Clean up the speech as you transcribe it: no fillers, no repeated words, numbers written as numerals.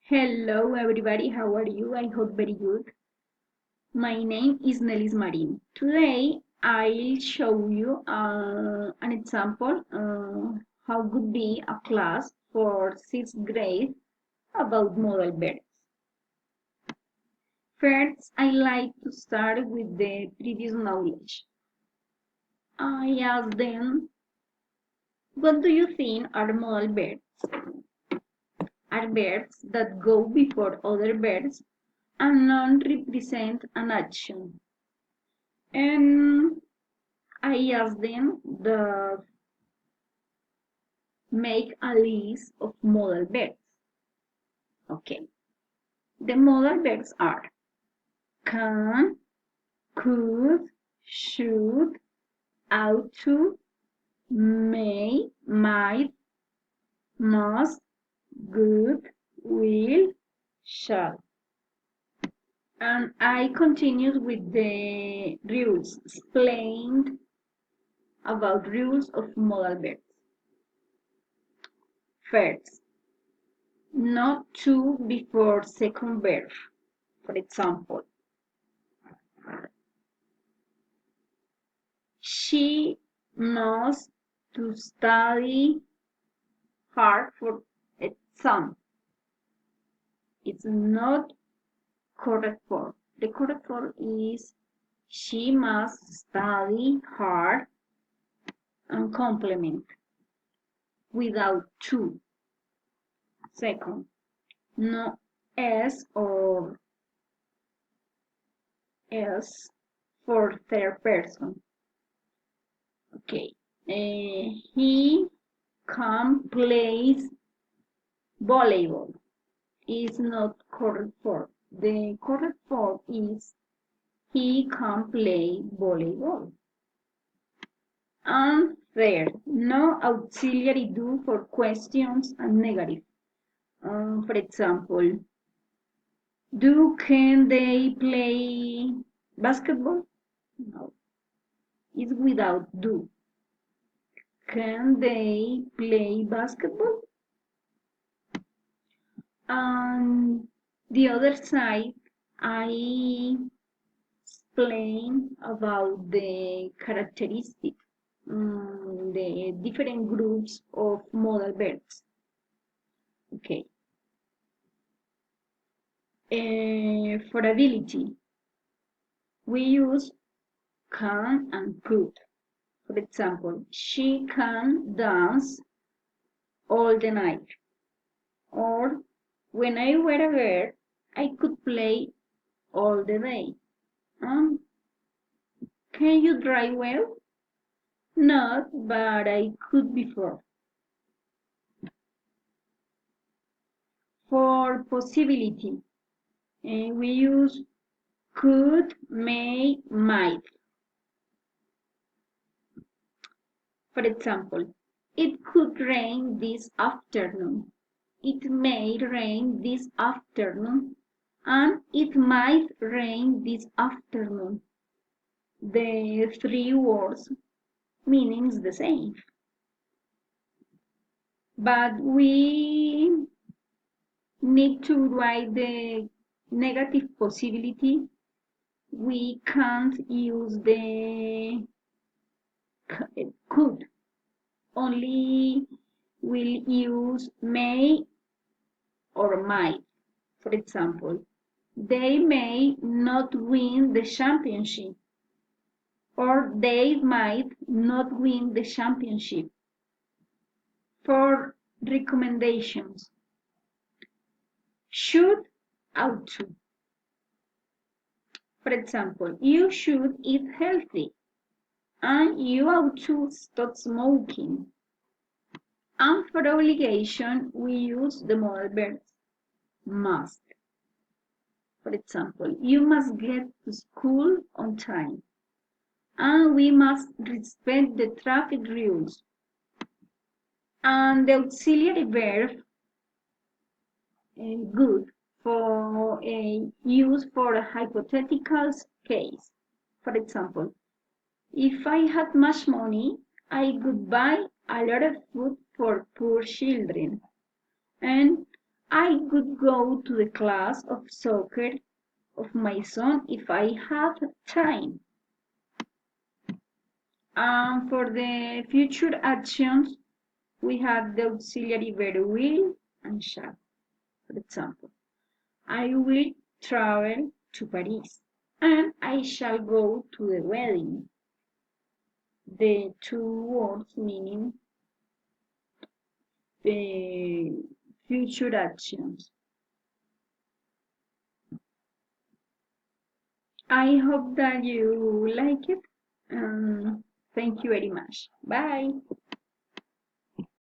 Hello everybody, how are you? I hope very good. My name is Nelis Marin. Today I'll show you an example how could be a class for 6th grade about modal verbs. First, I like to start with the previous knowledge. I ask them, what do you think are modal verbs? Are verbs that go before other verbs and non-represent an action. And I asked them to make a list of modal verbs. Okay. The modal verbs are can, could, should, ought to, may, might, must, would, will, shall. And I continued with the rules, explained about rules of modal verbs. First, not to before second verb. For example, she must to study hard for exam. It's not correct form. The correct form is she must study hard and complement without to. Second, no s or else for third person. Okay, he can play volleyball. Is not correct form. The correct form is he can play volleyball. And third, no auxiliary do for questions and negative. For example, can they play basketball? No, it's without do. Can they play basketball? On the other side, I explain about the characteristic, the different groups of modal verbs. Okay. For ability, we use can and could. For example, she can dance all the night. Or, when I were a girl, I could play all the day. Can you drive well? Not, but I could before. For possibility, we use could, may, might. For example, it could rain this afternoon. It may rain this afternoon. And it might rain this afternoon. The three words meanings the same. But we need to write the negative possibility. We can't use the could. Only will use may or might. For example, they may not win the championship, or they might not win the championship. For recommendations, should, ought to. For example, you should eat healthy, and you ought to stop smoking. And for obligation, we use the modal verbs must. For example, you must get to school on time, and we must respect the traffic rules. And the auxiliary verb good for use for a hypothetical case. For example, if I had much money, I could buy a lot of food for poor children. And I could go to the class of soccer of my son if I had time. And for the future actions, we have the auxiliary verb will and shall. For example, I will travel to Paris and I shall go to the wedding. The two words meaning the future actions. I hope that you like it. Thank you very much. Bye.